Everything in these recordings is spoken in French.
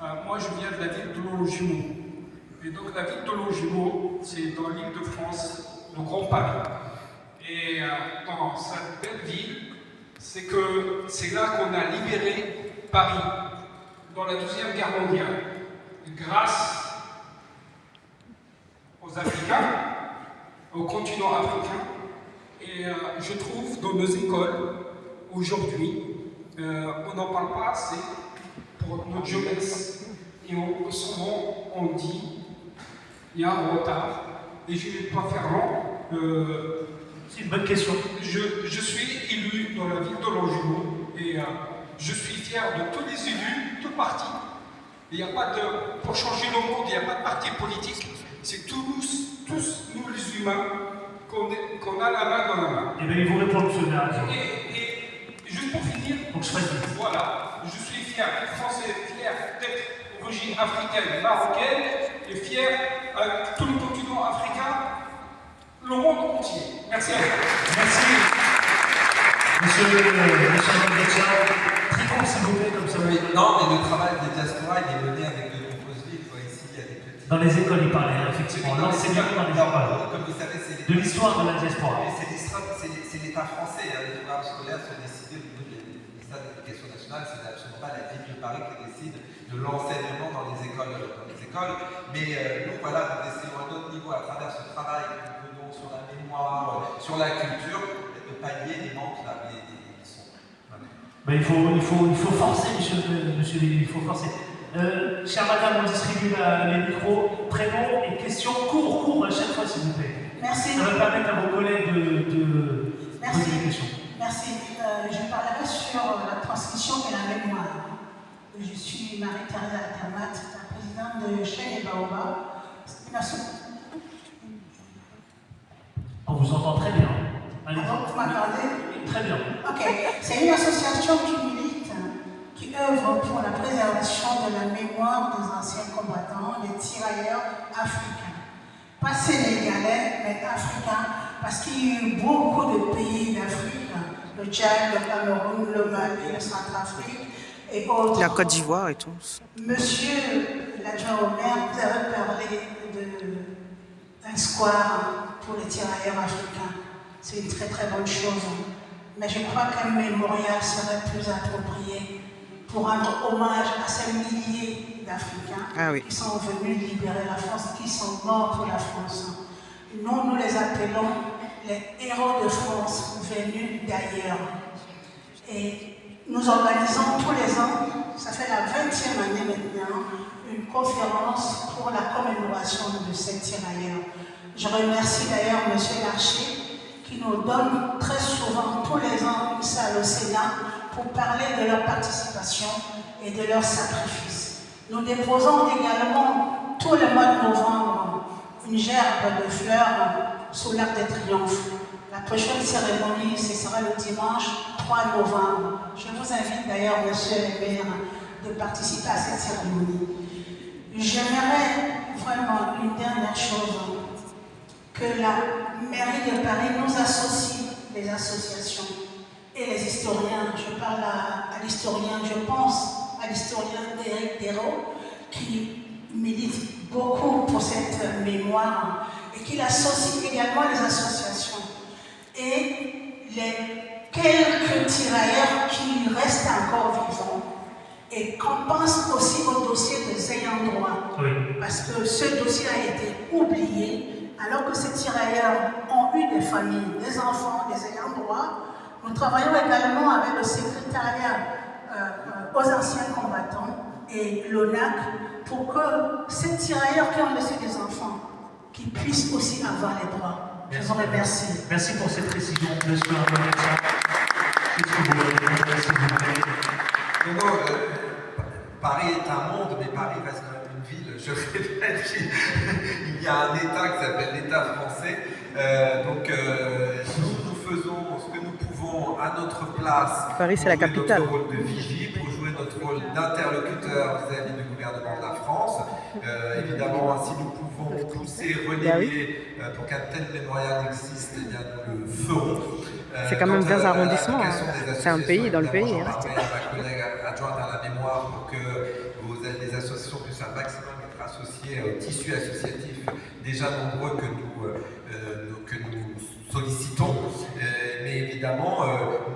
Moi, je viens de la ville de Longjumeau. Et donc, la ville de Longjumeau, c'est dans l'île de France, le Grand Paris. Et dans cette belle ville, c'est là qu'on a libéré Paris, dans la Deuxième Guerre mondiale, grâce aux Africains, au continent africain. Et je trouve dans nos écoles, aujourd'hui, on n'en parle pas assez pour notre jeunesse. Et souvent, on dit, il y a un retard, et je ne vais pas faire long. C'est une bonne question. Je suis élu dans la ville de Longjumeau, et je suis fier de tous les élus, tous partis. Il n'y a pas de, pour changer le monde, il n'y a pas de parti politique. C'est tous nous les humains, qu'on a la main dans la main. Eh bien, il vous répond, monsieur le maire. Et juste pour finir, donc je ferai voilà, je suis fier, français, fier d'être d'origine africaine, marocaine, et fier avec tout le continent africain, le monde entier. Merci à vous. Merci. Monsieur Mandetcha, très court s'il vous plaît, comme ça. Oui, non, mais le travail des diasporas, il est mené avec de nombreuses villes, ici, avec le... Dans les écoles, il parlait, effectivement. L'enseignement dans les écoles. Comme vous savez, c'est de l'histoire de la diaspora. C'est l'État français. Les programmes scolaires sont décidés au niveau du ministère de l'Éducation nationale. Ce n'est absolument pas la ville de Paris qui décide de l'enseignement dans les écoles. Mais nous, voilà, nous essayons à notre niveau, à travers ce travail que nous menons sur la mémoire, sur la culture, de pallier les manques là, ils sont. Ben, il faut forcer, monsieur, il faut forcer. Chère madame, on distribue les micros, prénom et questions court à chaque fois, s'il vous plaît. Merci. Ça va permettre à vos collègues de poser des questions. Merci. Je parlerai sur la transmission et la mémoire. Je suis Marie-Thérèse Altermat, la présidente de Chêne et Baobab. On vous entend très bien. Allez. Donc, vous m'entendez? Très bien. Ok. C'est une association qui milite, qui œuvre pour la préservation de la mémoire des anciens combattants, des tirailleurs africains. Pas sénégalais, mais africains, parce qu'il y a eu beaucoup de pays d'Afrique, le Tchad, le Cameroun, le Mali, le Centrafrique et autres. La Côte d'Ivoire et tout. Monsieur l'adjoint au maire, vous avez parlé d'un square pour les tirailleurs africains. C'est une très très bonne chose. Mais je crois qu'un mémorial serait plus approprié pour rendre hommage à ces milliers d'Africains qui sont venus libérer la France, qui sont morts pour la France. Nous les appelons les héros de France venus d'ailleurs. Et nous organisons tous les ans, ça fait la 20e année maintenant, une conférence pour la commémoration de ces tirailleurs. Je remercie d'ailleurs M. Larcher qui nous donne très souvent, tous les ans, une salle au Sénat pour parler de leur participation et de leur sacrifice. Nous déposons également tout le mois de novembre une gerbe de fleurs sous l'Arc de Triomphe. La prochaine cérémonie, ce sera le dimanche 3 novembre. Je vous invite d'ailleurs, monsieur le maire, de participer à cette cérémonie. J'aimerais vraiment une dernière chose, que la mairie de Paris nous associe, les associations et les historiens. Je parle à l'historien, je pense à l'historien Éric Dérault, qui milite beaucoup pour cette mémoire et qui associe également les associations et les quelques tirailleurs qui restent encore vivants. Et qu'on pense aussi au dossier des ayants droit, parce que ce dossier a été oublié. Alors que ces tirailleurs ont eu des familles, des enfants, des ayants droit, nous travaillons également avec le secrétariat aux anciens combattants et l'ONAC pour que ces tirailleurs qui ont laissé des enfants, qu'ils puissent aussi avoir les droits. Je vous remercie. Merci pour cette précision, monsieur Mandetcha. Qu'est-ce que vous voulez répondre, s'il vous plaît? Paris est un monde, mais Paris reste quand même une ville. Je répète, il y a un État qui s'appelle l'État français. Nous faisons ce que nous pouvons à notre place. Paris, c'est la capitale. Pour jouer notre rôle de vigie, pour jouer notre rôle d'interlocuteur vis-à-vis du gouvernement de la France. Évidemment, si nous pouvons pousser, relayer pour qu'un tel mémorial existe, eh bien, nous le ferons. C'est quand même 20 arrondissements. C'est un pays dans le pays. Ma collègue adjointe à la mémoire pour que les associations associés au tissu associatif déjà nombreux que nous sollicitons. Mais évidemment,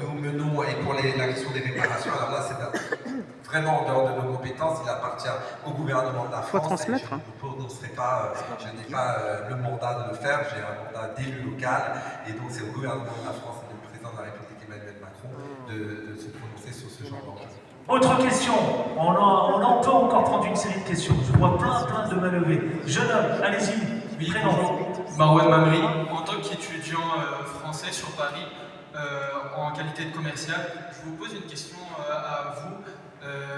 nous menons, et pour la question des réparations, alors là, c'est vraiment en dehors de nos compétences, il appartient au gouvernement de la France. Faut transmettre. Je n'ai pas le mandat de le faire, j'ai un mandat d'élu local, et donc c'est au gouvernement de la France et au président de la République Emmanuel Macron de se prononcer sur ce genre d'enjeu. Autre question. On peut encore prendre une série de questions. Je vois plein de mains levées. Jeune homme, allez-y. Oui, Prénom. bonjour. Marwan Mamri, en tant qu'étudiant français sur Paris, en qualité de commercial, je vous pose une question à vous,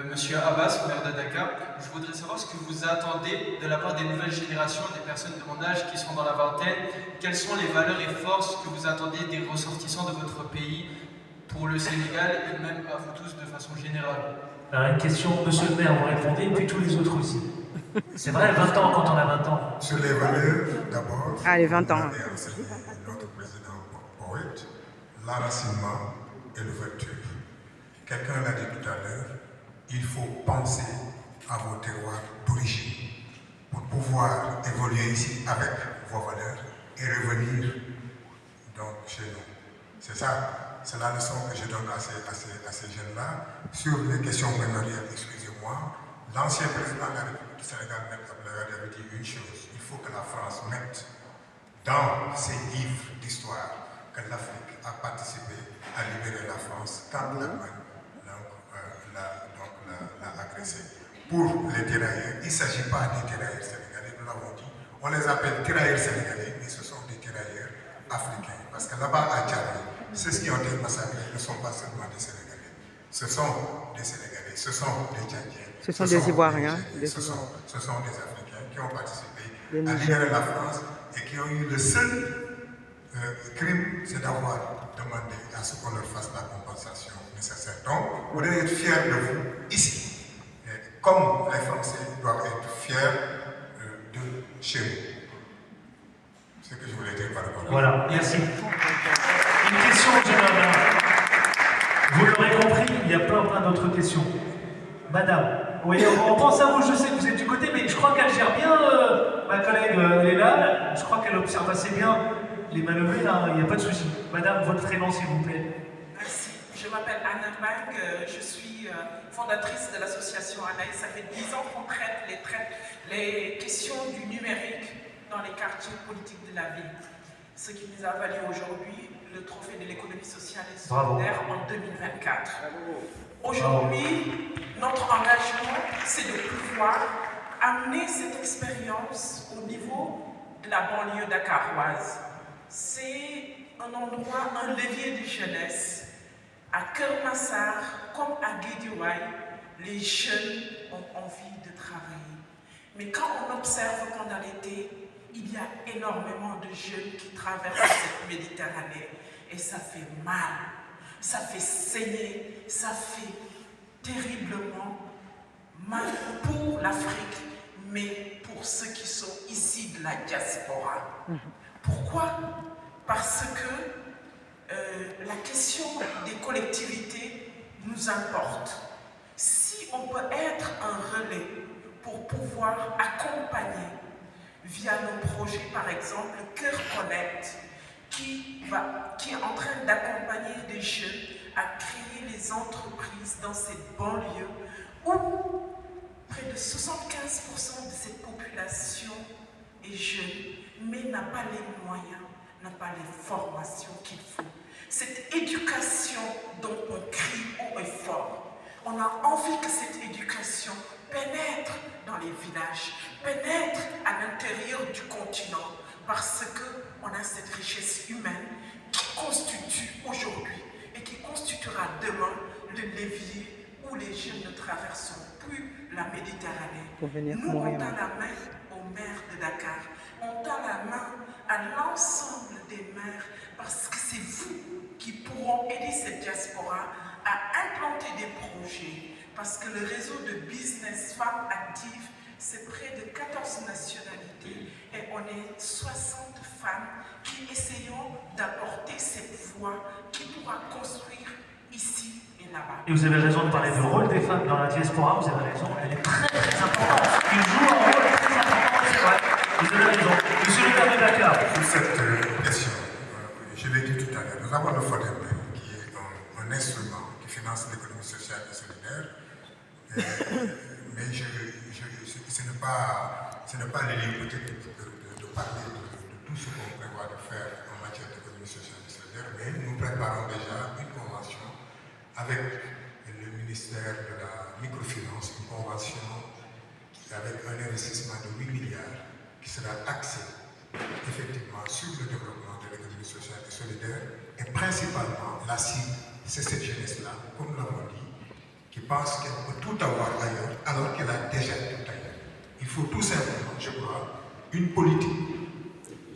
Monsieur Abbas, maire de Dakar. Je voudrais savoir ce que vous attendez de la part des nouvelles générations, des personnes de mon âge qui sont dans la vingtaine. Quelles sont les valeurs et forces que vous attendez des ressortissants de votre pays pour le Sénégal et même à vous tous de façon générale? Une question, monsieur le maire, vous répondez, et puis tous les autres aussi. C'est vrai, 20 ans quand on a 20 ans. Sur les valeurs, d'abord, Allez, 20 ans. notre président poète, l'enracinement et l'ouverture. Quelqu'un l'a dit tout à l'heure, il faut penser à vos terroirs d'origine pour pouvoir évoluer ici avec vos valeurs et revenir donc chez nous. C'est ça, c'est la leçon que je donne à ces jeunes-là. Sur les questions mémorielles, excusez-moi, l'ancien président de la République du Sénégal, M. Abdoulaye Wade, avait dit une chose, il faut que la France mette dans ses livres d'histoire que l'Afrique a participé à libérer la France quand l'Allemagne l'a agressé. Pour les tirailleurs, il ne s'agit pas des tirailleurs sénégalais, nous l'avons dit, on les appelle tirailleurs sénégalais, mais ce sont des tirailleurs africains. Parce que là-bas à Tchad, ceux qui ont été massacrés ne sont pas seulement des Sénégalais, ce sont des Sénégalais, ce sont des Tchadiens. Ce sont des Ivoiriens. Ce sont des Africains qui ont participé à libérer la France et qui ont eu le seul crime, c'est d'avoir demandé à ce qu'on leur fasse la compensation nécessaire. Donc, vous devez être fiers de vous ici, comme les Français doivent être fiers de chez vous. C'est ce que je voulais dire par rapport à Voilà, merci. Une question, jeune homme. Vous l'aurez compris, il y a plein d'autres questions. Madame, oui, on pense à vous, je sais que vous êtes du côté, mais je crois qu'elle gère bien, ma collègue, elle est là, je crois qu'elle observe assez bien les mains levées, là, il n'y a pas de souci. Madame, votre prénom, s'il vous plaît. Merci. Je m'appelle Anna Bang, je suis fondatrice de l'association Anaïs. Ça fait 10 ans qu'on traite les questions du numérique dans les quartiers politiques de la ville. Ce qui nous a valu aujourd'hui le trophée de l'économie sociale et solidaire en 2024. Aujourd'hui, notre engagement, c'est de pouvoir amener cette expérience au niveau de la banlieue dakaroise. C'est un endroit, un levier de jeunesse. À Kermassar, comme à Guédiouaï, les jeunes ont envie de travailler. Mais quand on observe pendant l'été, il y a énormément de jeunes qui traversent cette Méditerranée et ça fait mal, ça fait saigner, ça fait terriblement mal pour l'Afrique, mais pour ceux qui sont ici de la diaspora. Pourquoi? Parce que la question des collectivités nous importe. Si on peut être un relais pour pouvoir accompagner via nos projets, par exemple, Cœur Connect, qui est en train d'accompagner des jeunes à créer les entreprises dans cette banlieue où près de 75% de cette population est jeune, mais n'a pas les moyens, n'a pas les formations qu'il faut. Cette éducation dont on crie haut et fort, on a envie que cette éducation pénètre dans les villages, pénètre à l'intérieur du continent, parce qu'on a cette richesse humaine qui constitue aujourd'hui et qui constituera demain le levier où les jeunes ne traverseront plus la Méditerranée. Nous, on tend la main aux maires de Dakar, on tend la main à l'ensemble des maires, parce que c'est vous qui pourront aider cette diaspora à implanter des projets, parce que le réseau de business femmes actives, c'est près de 14 nationalités et on est 60 femmes qui essayons d'apporter cette voix qui pourra construire ici et là-bas. Et vous avez raison de parler du rôle des femmes dans la diaspora, vous avez raison, elle est très importante. Ils jouent un rôle très important. ce n'est pas l'hélicothèque de parler de tout ce qu'on prévoit de faire en matière d'économie sociale et solidaire, mais nous préparons déjà une convention avec le ministère de la microfinance, une convention avec un investissement de 8 milliards qui sera axé effectivement sur le développement de l'économie sociale et solidaire, et principalement la cible, c'est cette jeunesse-là, comme nous l'avons dit, qui pense qu'elle peut tout avoir ailleurs alors qu'elle a déjà tout ailleurs. Il faut tout simplement, je crois, une politique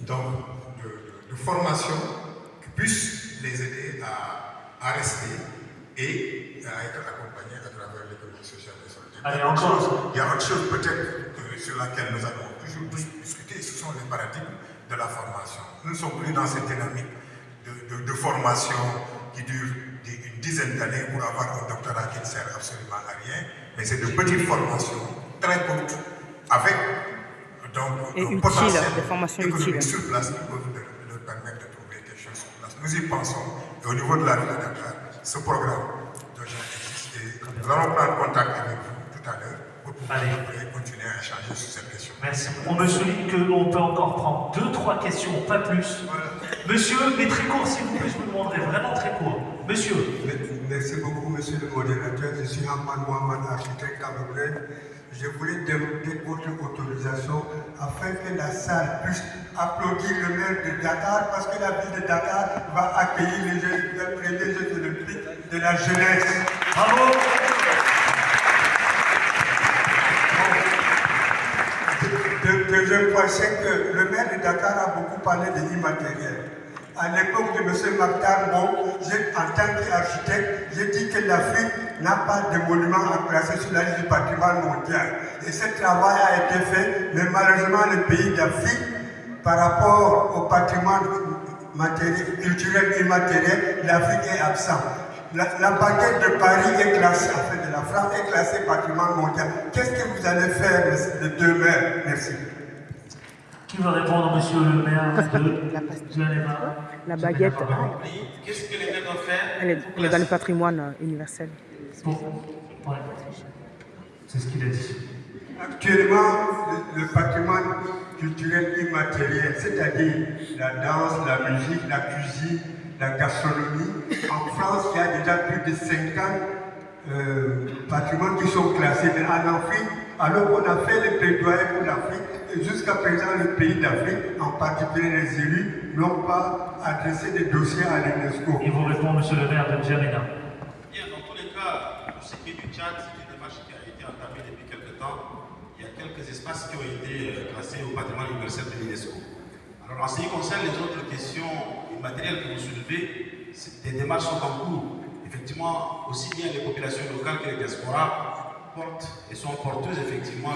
donc, de formation qui puisse les aider à rester et à être accompagnés à travers l'économie sociale et solidaire. Allez, encore. Il y a autre chose peut-être sur laquelle nous allons toujours discuter, ce sont les paradigmes de la formation. Nous ne sommes plus dans cette dynamique de formation qui dure une dizaine d'années pour avoir un doctorat qui ne sert absolument à rien, mais c'est de petites formations très courtes avec donc un potentiel économique sur place qui peuvent leur permettre de trouver quelque chose sur place. Nous y pensons, et au niveau de la ville de Dakar, ce programme déjà existe et nous allons prendre contact avec vous tout à l'heure pour pouvoir continuer à échanger sur cette question. Merci. On me souligne qu'on peut encore prendre 2-3 questions, pas plus. Voilà. Monsieur, mais très court s'il vous plaît, je vous demanderai vraiment très court. Monsieur. Merci beaucoup, monsieur le modérateur. Je suis Hamad Mohamed, architecte camerounais. Je voulais demander votre autorisation afin que la salle puisse applaudir le maire de Dakar, parce que la ville de Dakar va accueillir les Jeux olympiques de la jeunesse. Bravo. Deuxième point, c'est que le maire de Dakar a beaucoup parlé de l'immatériel. À l'époque de M. Maktar, en tant qu'architecte, j'ai dit que l'Afrique n'a pas de monument à classer sur la liste du patrimoine mondial. Et ce travail a été fait, mais malheureusement, les pays d'Afrique, par rapport au patrimoine culturel et immatériel, l'Afrique est absente. La baguette de Paris est classée, enfin de la France, est classée patrimoine mondial. Qu'est-ce que vous allez faire les deux maires? Merci. Qui veut répondre, monsieur le maire de La baguette, Qu'est-ce que les maires doivent faire? elle est dans le patrimoine universel. Ouais. C'est ce qu'il a dit. Actuellement, le patrimoine culturel immatériel, c'est-à-dire la danse, la musique, la cuisine, la gastronomie, en France, il y a déjà plus de 50 patrimoines qui sont classés. Mais en Afrique, alors qu'on a fait les plaidoyers pour l'Afrique, et jusqu'à présent, les pays d'Afrique, en particulier les élus, n'ont pas adressé des dossiers à l'UNESCO. Il vous répond, monsieur le maire de Djamena. Bien, dans tous les cas, pour ce qui est du Tchad, c'est une démarche qui a été entamée depuis quelques temps. Il y a quelques espaces qui ont été classés au patrimoine universel de l'UNESCO. Alors, en ce qui concerne les autres questions immatérielles que vous soulevez, des démarches sont en cours. Effectivement, aussi bien les populations locales que les diasporas portent et sont porteuses effectivement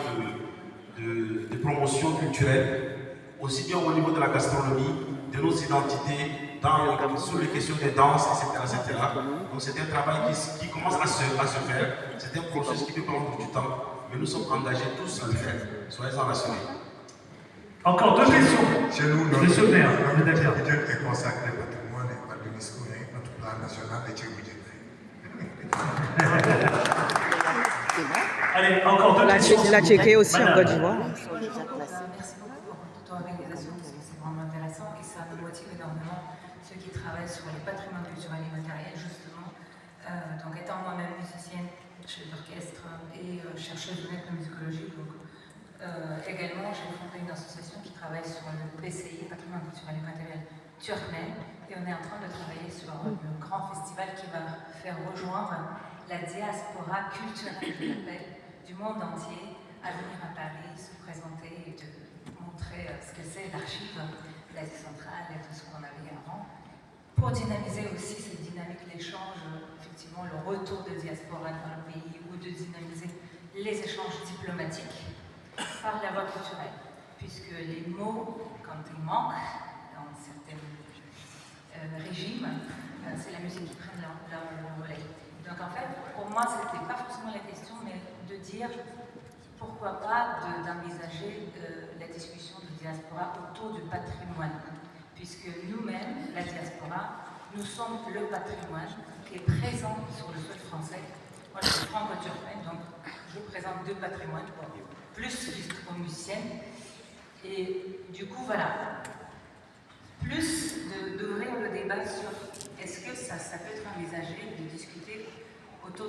de promotion culturelle, aussi bien au niveau de la gastronomie, de nos identités, sur les questions de danse, etc. Donc c'est un travail qui commence à se faire. C'est un processus qui peut prendre du temps, mais nous sommes engagés tous à le faire. Soyez-en rassurés. Encore deux questions. Chez nous, monsieur le maire, on est d'accord. Notre est consacré au patrimoine et par l'UNESCO, notre plan national est Tchégoudjé. Allez, encore deux questions. La Tchéquée aussi en Côte d'Ivoire. Merci beaucoup pour toute organisation, parce que c'est vraiment intéressant et ça nous motive énormément ceux qui travaillent sur les patrimoines culturels et matériels, justement. Donc, étant moi-même musicienne, chef d'orchestre et chercheuse de musicologie, donc également j'ai fondé une association qui travaille sur le PCI, patrimoine culturel et matériel turkmène, et on est en train de travailler sur un grand festival qui va faire rejoindre la diaspora culturelle, je l'appelle, du monde entier, à venir à Paris, se présenter et de montrer ce que c'est l'archive d'Asie centrale et tout ce qu'on avait avant, pour dynamiser aussi cette dynamique, l'échange, effectivement le retour de diaspora dans le pays, ou de dynamiser les échanges diplomatiques par la voie culturelle, puisque les mots, quand ils manquent dans certains régimes, c'est la musique qui prend le relais. Donc en fait, pour moi, ce n'était pas forcément la question, mais de dire pourquoi pas d'envisager la discussion de diaspora autour du patrimoine, puisque nous-mêmes, la diaspora, nous sommes le patrimoine qui est présent sur le sol français. Moi, je suis franco-turkmène, donc je présente exemple de patrimoine, plus juste aux musiciennes. Et du coup, voilà, plus d'ouvrir le débat sur est-ce que ça peut être envisagé de discuter